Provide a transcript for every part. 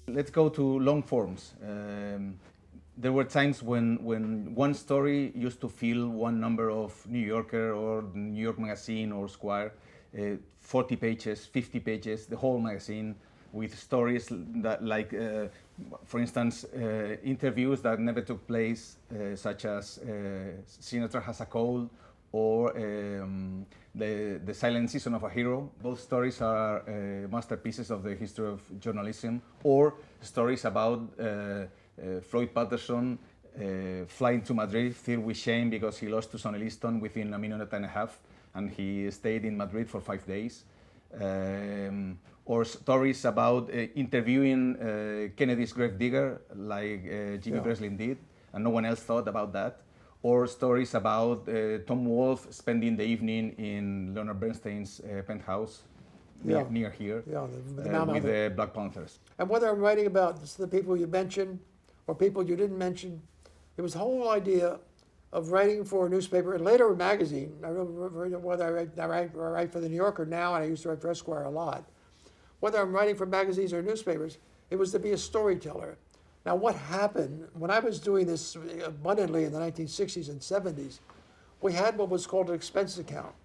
Let's go to long forms. There were times when one story used to fill one number of New Yorker or New York Magazine or Squire, 40 pages, 50 pages, the whole magazine, with stories that, like, for instance, interviews that never took place, such as Sinatra Has a Cold, or the Silent Season of a Hero. Both stories are masterpieces of the history of journalism, or stories about Floyd Patterson flying to Madrid filled with shame because he lost to Sonny Liston within a minute and a half, and he stayed in Madrid for 5 days. Or stories about interviewing Kennedy's gravedigger, like Jimmy Breslin did, and no one else thought about that. Or stories about Tom Wolfe spending the evening in Leonard Bernstein's penthouse near here with the Black Panthers. And whether I'm writing about the people you mentioned or people you didn't mention, it was the whole idea of writing for a newspaper and later a magazine. I remember whether I write for the New Yorker now, and I used to write for Esquire a lot. Whether I'm writing for magazines or newspapers, it was to be a storyteller. Now, what happened when I was doing this abundantly in the 1960s and 70s, we had what was called an expense account.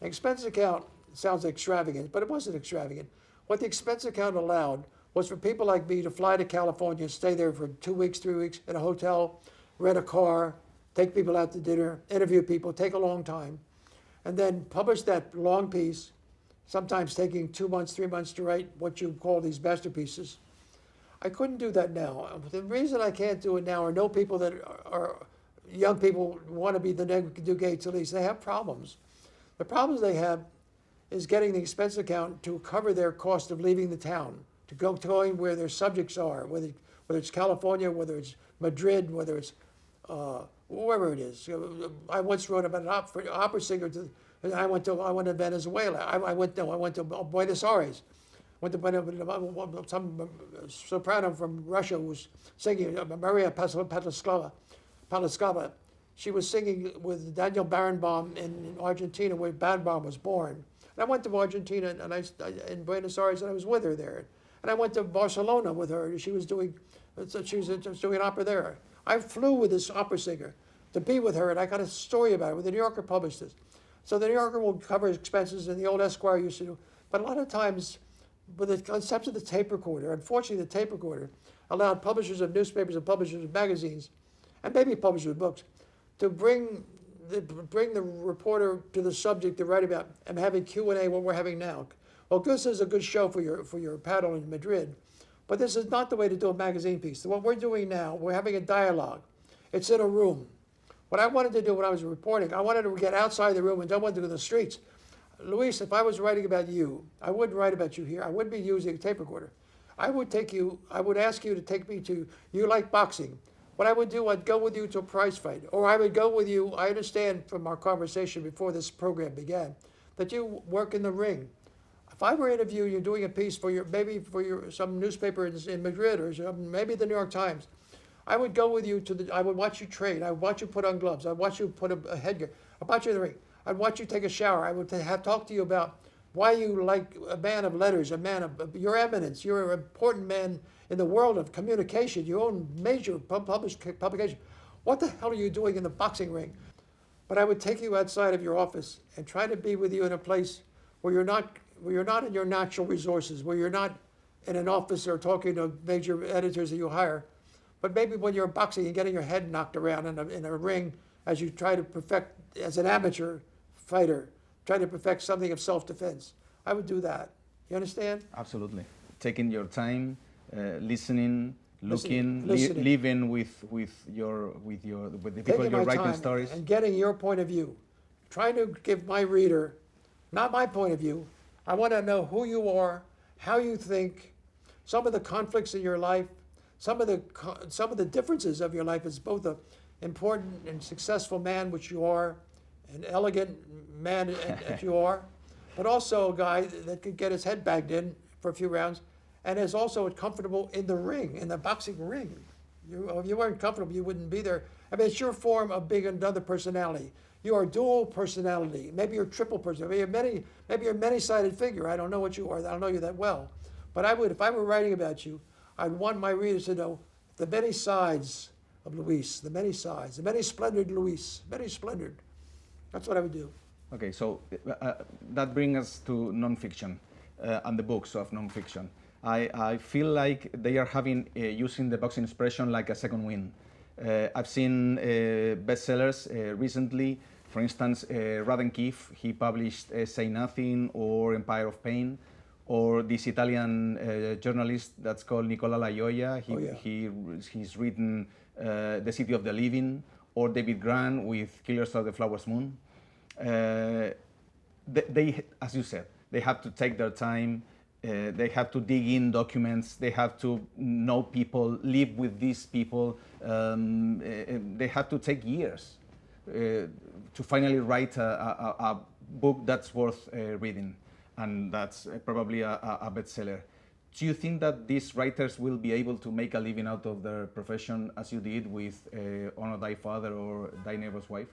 An expense account sounds extravagant, but it wasn't extravagant. What the expense account allowed was for people like me to fly to California, stay there for 2 weeks, 3 weeks in a hotel, rent a car, take people out to dinner, interview people, take a long time, and then publish that long piece, sometimes taking 2 months, 3 months to write what you call these masterpieces. I couldn't do that now. The reason I can't do it now are no people that are young people want to be the new Gay Talese. They have problems. The problems they have is getting the expense account to cover their cost of leaving the town, to going where their subjects are, whether it's California, whether it's Madrid, whether it's wherever it is. I once wrote about an opera singer. I went to Venezuela. I went to Buenos Aires. Some soprano from Russia was singing, Maria Palaskava. She was singing with Daniel Barenboim in Argentina, where Barenboim was born. And I went to Argentina and in Buenos Aires, and I was with her there. And I went to Barcelona with her. She was doing an opera there. I flew with this opera singer to be with her, and I got a story about it. The New Yorker published this. So the New Yorker will cover expenses, and the old Esquire used to do. But a lot of times, with the concept of the tape recorder, unfortunately the tape recorder allowed publishers of newspapers and publishers of magazines, and maybe publishers of books, to bring the reporter to the subject to write about, and having Q&A, what we're having now. Well, this is a good show for your panel in Madrid, but this is not the way to do a magazine piece. What we're doing now, we're having a dialogue. It's in a room. What I wanted to do when I was reporting, I wanted to get outside the room and don't want to go to the streets. Luis, if I was writing about you, I wouldn't write about you here. I wouldn't be using a tape recorder. I would ask you to take me to, you like boxing. What I would do, I'd go with you to a prize fight. Or I would go with you, I understand from our conversation before this program began, that you work in the ring. If I were interviewing you, doing a piece for some newspaper in Madrid or maybe the New York Times, I would go with you I would watch you train. I would watch you put on gloves. I'd watch you put a headgear. I'd watch you in the ring. I'd watch you take a shower. I would talk to you about why you like a man of letters, a man of your eminence. You're an important man in the world of communication. You own major published publication. What the hell are you doing in the boxing ring? But I would take you outside of your office and try to be with you in a place where you're not in your natural resources, where you're not in an office or talking to major editors that you hire, but maybe when you're boxing and getting your head knocked around in a ring as you try to perfect, as an amateur fighter, try to perfect something of self-defense. I would do that. You understand? Absolutely. Taking your time, listening, living with the people you're writing stories, and getting your point of view. Trying to give my reader, not my point of view. I want to know who you are, how you think, some of the conflicts in your life, some of the differences of your life as both an important and successful man, which you are, an elegant man that you are, but also a guy that could get his head bagged in for a few rounds, and is also comfortable in the ring, in the boxing ring. If you weren't comfortable, you wouldn't be there. I mean, it's your form of being another personality. You are dual personality. Maybe you're triple personality. Maybe you're a many-sided figure. I don't know what you are. I don't know you that well. But if I were writing about you, I want my readers to know the many sides of Luis, the many sides, the many splendored Luis, many splendored. That's what I would do. Okay, so that brings us to nonfiction and the books of nonfiction. I feel like they are having using the boxing expression like a second wind. I've seen bestsellers recently. For instance, Radden Keefe, he published Say Nothing or Empire of Pain, or this Italian journalist that's called Nicola La Gioia. He's written The City of the Living, or David Grant with Killers of the Flower Moon. They, as you said, they have to take their time. They have to dig in documents. They have to know people, live with these people. They have to take years to finally write a book that's worth reading, and that's probably a bestseller. Do you think that these writers will be able to make a living out of their profession as you did with Honor Thy Father or Thy Neighbor's Wife?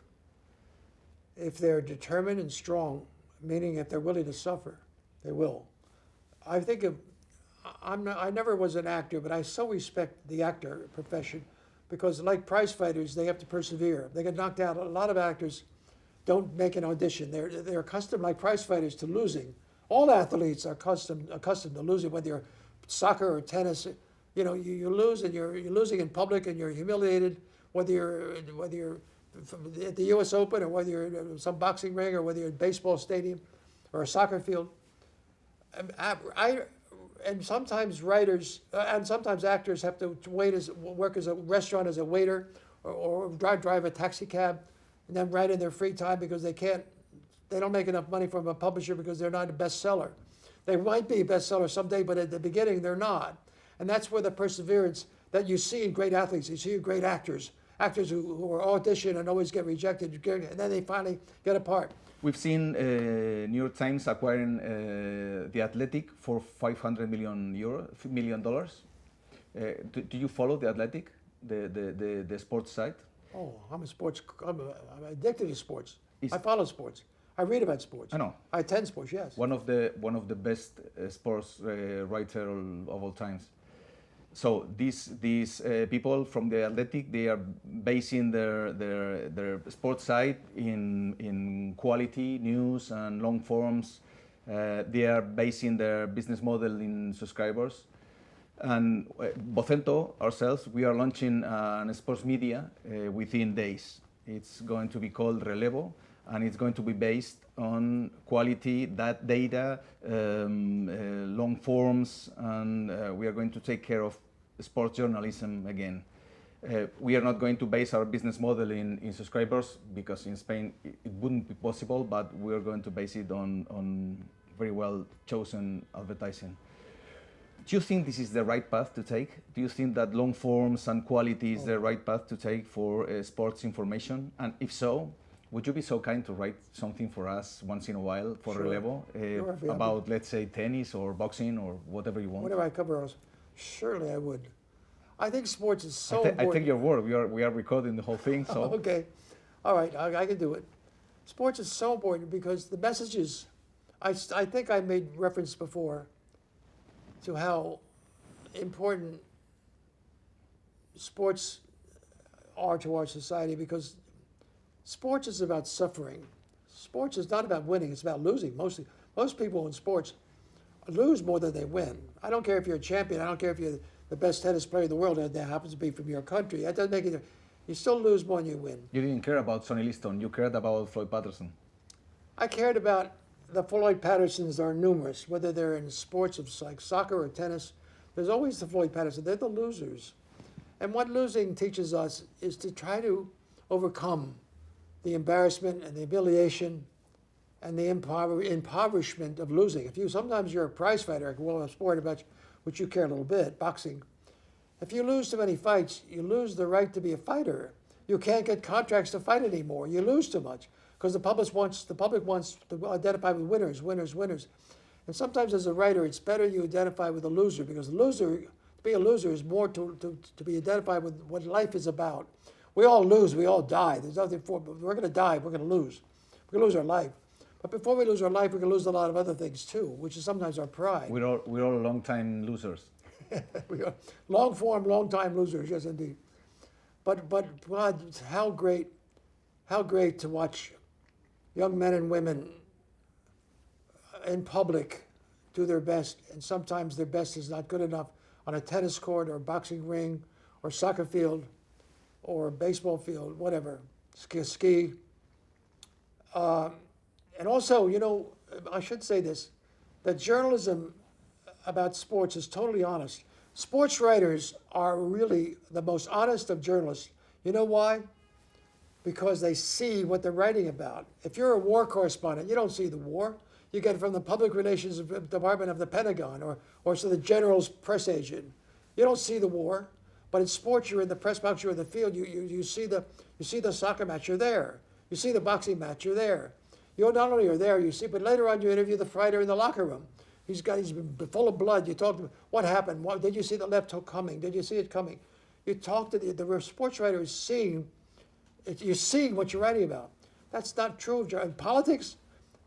If they're determined and strong, meaning if they're willing to suffer, they will. I think I never was an actor, but I so respect the actor profession because, like prize fighters, they have to persevere. They get knocked out. A lot of actors don't make an audition. They're accustomed, like prize fighters, to losing. All athletes are accustomed to losing, whether you're soccer or tennis. You know, you lose, and you're losing in public, and you're humiliated. Whether you're at the U.S. Open, or whether you're in some boxing ring, or whether you're in a baseball stadium or a soccer field. And sometimes writers and sometimes actors have to work as a restaurant as a waiter, or drive a taxi cab, and then write in their free time because they don't make enough money from a publisher because they're not a bestseller. They might be a bestseller someday, but at the beginning they're not. And that's where the perseverance that you see in great athletes, you see in great actors who are audition and always get rejected, and then they finally get a part. We've seen New York Times acquiring The Athletic for $500 million. Do you follow The Athletic, the sports site? Oh, I'm addicted to sports. I follow sports. I read about sports. I know. I attend sports, yes. One of the best sports writer of all times. So these people from The Athletic, they are basing their sports site in quality news and long forms. They are basing their business model in subscribers. And Vocento, ourselves, we are launching an sports media within days. It's going to be called Relevo, and it's going to be based on quality, that data, long forms, and we are going to take care of sports journalism again. We are not going to base our business model in subscribers, because in Spain it wouldn't be possible, but we are going to base it on very well chosen advertising. Do you think this is the right path to take? Do you think that long forms and quality is the right path to take for sports information? And if so, would you be so kind to write something for us once in a while for Relevo about, let's say, tennis or boxing or whatever you want? Whatever I cover, surely I would. I think sports is so important. I take your word. We are recording the whole thing, so. Okay, all right, I can do it. Sports is so important because the messages. I think I made reference before to how important sports are to our society, because sports is about suffering. Sports is not about winning, it's about losing. Most people in sports lose more than they win. I don't care if you're a champion, I don't care if you're the best tennis player in the world, that happens to be from your country. That doesn't make it. You still lose more than you win. You didn't care about Sonny Liston, you cared about Floyd Patterson. I cared about the Floyd Pattersons are numerous, whether they're in sports of like soccer or tennis. There's always the Floyd Patterson. They're the losers. And what losing teaches us is to try to overcome the embarrassment and the humiliation and the impoverishment of losing. Sometimes you're a prize fighter, well, a sport about which you care a little bit, boxing. If you lose too many fights, you lose the right to be a fighter. You can't get contracts to fight anymore. You lose too much because the public wants to identify with winners. And sometimes as a writer, it's better you identify with a loser, because to be a loser is more to be identified with what life is about. We all lose, we all die. There's nothing for, we're going to die, we're going to lose. We're going to lose our life. But before we lose our life, we're going to lose a lot of other things too, which is sometimes our pride. We're all long-time losers. We are long form, long time losers, yes indeed. But God, how great to watch young men and women in public do their best, and sometimes their best is not good enough on a tennis court or a boxing ring or soccer field or a baseball field, whatever, ski. And also, you know, I should say this, that journalism about sports is totally honest. Sports writers are really the most honest of journalists. You know why? Because they see what they're writing about. If you're a war correspondent, you don't see the war. You get it from the public relations department of the Pentagon or so the general's press agent. You don't see the war. But in sports, you're in the press box, you're in the field, you see the soccer match, you're there. You see the boxing match, you're there. You not only are there, you see, but later on you interview the fighter in the locker room. He's been full of blood. You talk to him, what happened? Did you see the left hook coming? Did you see it coming? You talk to the sports writer is seeing, you're seeing what you're writing about. That's not true in politics.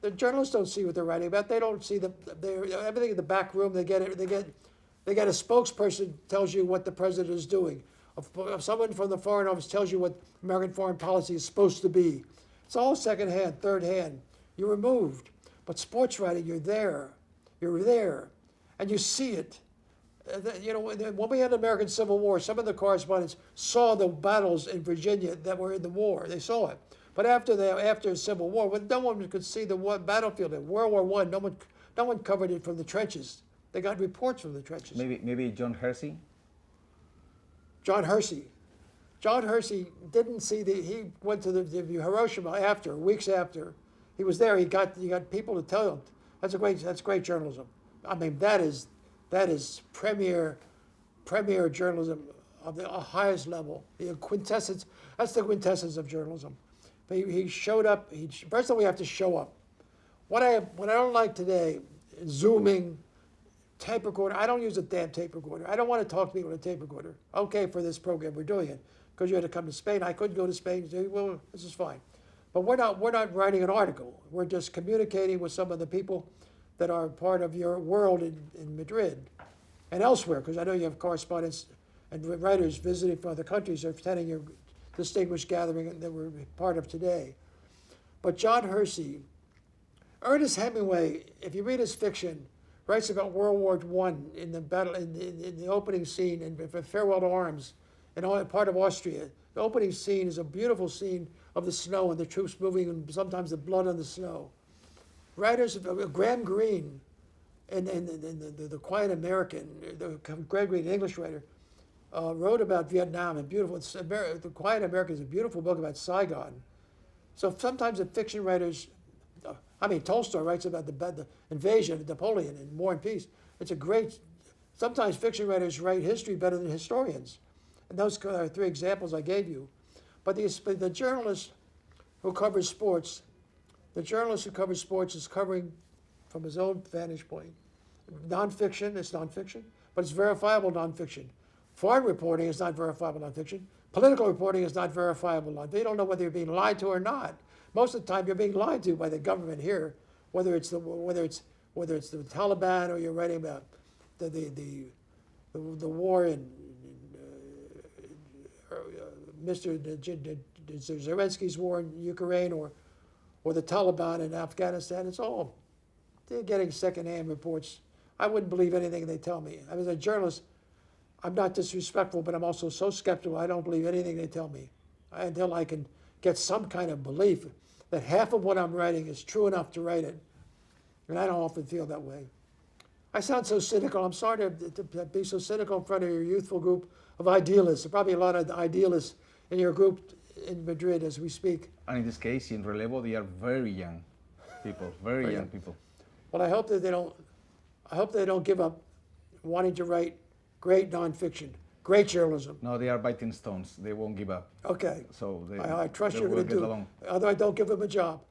The journalists don't see what they're writing about. They don't see everything in the back room. They get a spokesperson tells you what the president is doing. Someone from the Foreign Office tells you what American foreign policy is supposed to be. It's all second hand, third hand. You're removed. But sports writing, you're there, and you see it. You know, when we had the American Civil War, some of the correspondents saw the battles in Virginia that were in the war. They saw it. But after the Civil War, when no one could see the battlefield in World War I, no one covered it from the trenches. They got reports from the trenches. Maybe John Hersey? John Hersey. John Hersey didn't see he went to the Hiroshima weeks after. He was there, he got people to tell him. That's great journalism. I mean, that is premier journalism of the highest level. The quintessence, that's the quintessence of journalism. But he showed up, first of all we have to show up. What I don't like today, Zooming, tape recorder. I don't use a damn tape recorder. I don't want to talk to people with a tape recorder. Okay, for this program, we're doing it because you had to come to Spain. I couldn't go to Spain and say, well, this is fine. But we're not writing an article. We're just communicating with some of the people that are part of your world in Madrid and elsewhere, because I know you have correspondents and writers visiting from other countries or attending your distinguished gathering that we're part of today. But John Hersey, Ernest Hemingway, if you read his fiction, writes about World War I in the battle in the opening scene in Farewell to Arms, in part of Austria. The opening scene is a beautiful scene of the snow and the troops moving, and sometimes the blood on the snow. Writers, Graham Greene, and the Quiet American, Graham Greene, English writer, wrote about Vietnam and beautiful. The Quiet American is a beautiful book about Saigon. So sometimes the fiction writers. Tolstoy writes about the invasion of Napoleon in War and Peace. Sometimes fiction writers write history better than historians. And those are three examples I gave you. But the journalist who covers sports, is covering from his own vantage point. Nonfiction is nonfiction, but it's verifiable nonfiction. Foreign reporting is not verifiable nonfiction. Political reporting is not verifiable nonfiction. They don't know whether you're being lied to or not. Most of the time, you're being lied to by the government here, whether it's the Taliban or you're writing about the war in Mr. Zelensky's war in Ukraine or the Taliban in Afghanistan. They're getting secondhand reports. I wouldn't believe anything they tell me. As a journalist, I'm not disrespectful, but I'm also so skeptical. I don't believe anything they tell me until I can get some kind of belief that half of what I'm writing is true enough to write it. And I don't often feel that way. I sound so cynical. I'm sorry to be so cynical in front of your youthful group of idealists. There are probably a lot of idealists in your group in Madrid as we speak. And in this case, in Relevo, they are very young people, very young people. Well, I hope that they don't give up wanting to write great nonfiction, great journalism. No, they are biting stones. They won't give up. Okay. So I trust they you're will going to get do along. it. Otherwise, don't give them a job.